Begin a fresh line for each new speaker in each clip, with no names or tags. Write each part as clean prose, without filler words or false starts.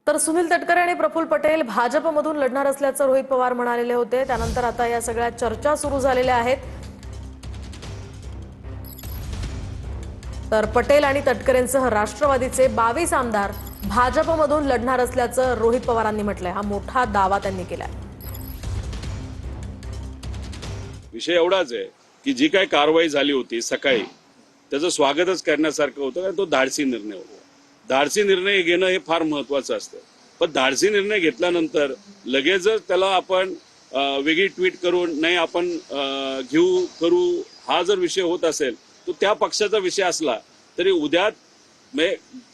तर सुनील तटकरे आणि प्रफुल्ल पटेल भाजपमधून लढणार असल्याचं रोहित पवार म्हणालेले होते। त्यानंतर आता या सगळ्या चर्चा सुरू झालेल्या आहेत। तर पटेल आणि तटकरेंसह राष्ट्रवादीचे 22 आमदार भाजपमधून लढणार असल्याचं रोहित पवारांनी म्हटलंय। हा मोठा दावा त्यांनी केलाय।
विषय एवढाच आहे की जी काही कारवाई झाली होती सकाळी त्याचं स्वागतच करण्यासारखं होतं, कारण तो धाडसी निर्णय होता। धाडसी निर्णय घेणं हे फार महत्त्वाचं असतं, पण धाडसी निर्णय घेतल्यानंतर लगेचच त्याला आपण वेगळी ट्विट करून नाही आपण घेऊ करू हा जर विषय होत असेल तो त्या पक्षाचा विषय असला तरी उद्या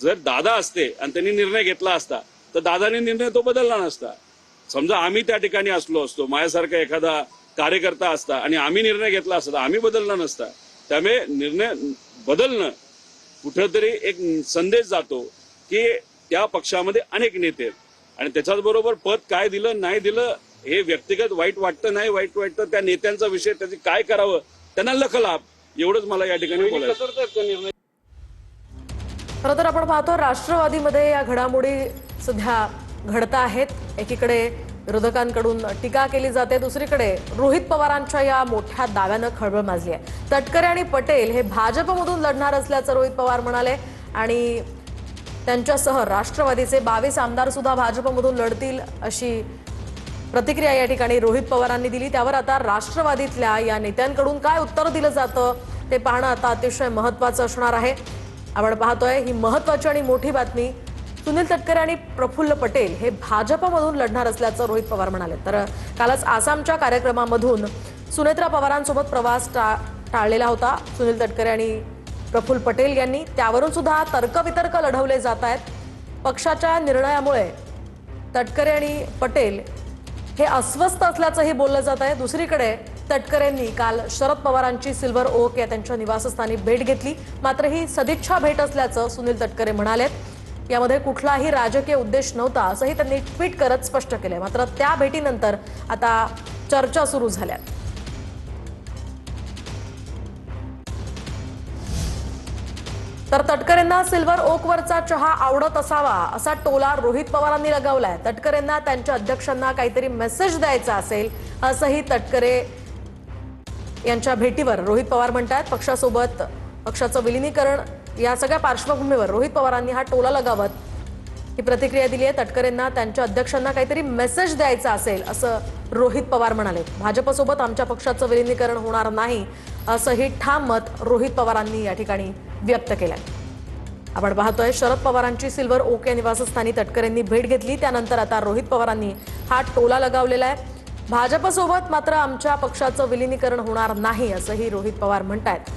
जर दादा असते आणि त्यांनी निर्णय घेतला असता तर दादाने निर्णय तो बदलला नसता। समजा आम्ही त्या ठिकाणी असलो असतो, माझ्यासारखा एखादा कार्यकर्ता असता आणि आम्ही निर्णय घेतला असता आम्ही बदलला नसता। त्यामुळे निर्णय बदलणं कुठेतरी एक संदेश जातो की त्या पक्षामध्ये अनेक नेते आहेत आणि त्याच्याच बरोबर पद काय दिलं नाही दिलं हे व्यक्तिगत वाईट वाटतं नाही वाईट वाटतं, त्या नेत्यांचा विषय त्याचे काय करावं त्यांना लखलाभ एवढंच मला या ठिकाणी बोलायचं।
खरं तर आपण पाहतो राष्ट्रवादीमध्ये या घडामोडी सध्या घडत आहेत। एकीकडे विरोधकांकडून टीका केली जाते, दुसरीकडे रोहित पवारांच्या या मोठ्या दाव्यानं खळबळ माजली आहे। तटकरे आणि पटेल हे भाजपमधून लढणार असल्याचं रोहित पवार म्हणाले आणि त्यांच्यासह राष्ट्रवादीचे 22 आमदार सुद्धा भाजपमधून लढतील अशी प्रतिक्रिया या ठिकाणी रोहित पवारांनी दिली। त्यावर आता राष्ट्रवादीतल्या या नेत्यांकडून काय उत्तर दिलं जातं ते पाहणं आता अतिशय महत्त्वाचं असणार आहे। आपण पाहतोय ही महत्त्वाची आणि मोठी बातमी। सुनील तटकरे आणि प्रफुल्ल पटेल हे भाजपमधून लढणार असल्याचं रोहित पवार म्हणाले। तर कालच आसामच्या कार्यक्रमामधून सुनेत्रा पवारांसोबत प्रवास टाळलेला होता सुनील तटकरे आणि प्रफुल्ल पटेल यांनी, त्यावरून सुद्धा तर्कवितर्क लढवले जात आहेत। पक्षाच्या निर्णयामुळे तटकरे आणि पटेल हे अस्वस्थ असल्याचंही बोललं जात आहे। दुसरीकडे तटकरेंनी काल शरद पवारांची सिल्वर ओक या त्यांच्या निवासस्थानी भेट घेतली, मात्र ही सदिच्छा भेट असल्याचं सुनील तटकरे म्हणालेत। यामध्ये कुठलाही राजकीय उद्देश नव्हता असंही त्यांनी ट्विट करत स्पष्ट केलंय। मात्र त्या भेटीनंतर आता चर्चा सुरू झाल्यात। तर तटकरेंना सिल्वर ओकवरचा चहा आवडत असावा असा टोला रोहित पवारांनी लगावलाय। तटकरेंना त्यांच्या अध्यक्षांना काहीतरी मेसेज द्यायचा असेल असंही तटकरे यांच्या भेटीवर रोहित पवार म्हणतात। पक्षासोबत पक्षाचं विलीनीकरण या सगळ्या पार्श्वभूमीवर रोहित पवारांनी हा टोला लगावत ही प्रतिक्रिया दिली आहे। तटकरेंना त्यांच्या अध्यक्षांना काहीतरी मेसेज द्यायचा असेल असं रोहित पवार म्हणाले। भाजपसोबत आमच्या पक्षाचं विलीनीकरण होणार नाही असंही ठाम मत रोहित पवारांनी या ठिकाणी व्यक्त केलंय। आपण पाहतोय शरद पवारांची सिल्वर ओक या निवासस्थानी तटकरेंनी भेट घेतली, त्यानंतर आता रोहित पवारांनी हा टोला लगावलेला आहे। भाजपसोबत मात्र आमच्या पक्षाचं विलीनीकरण होणार नाही असंही रोहित पवार म्हणतात।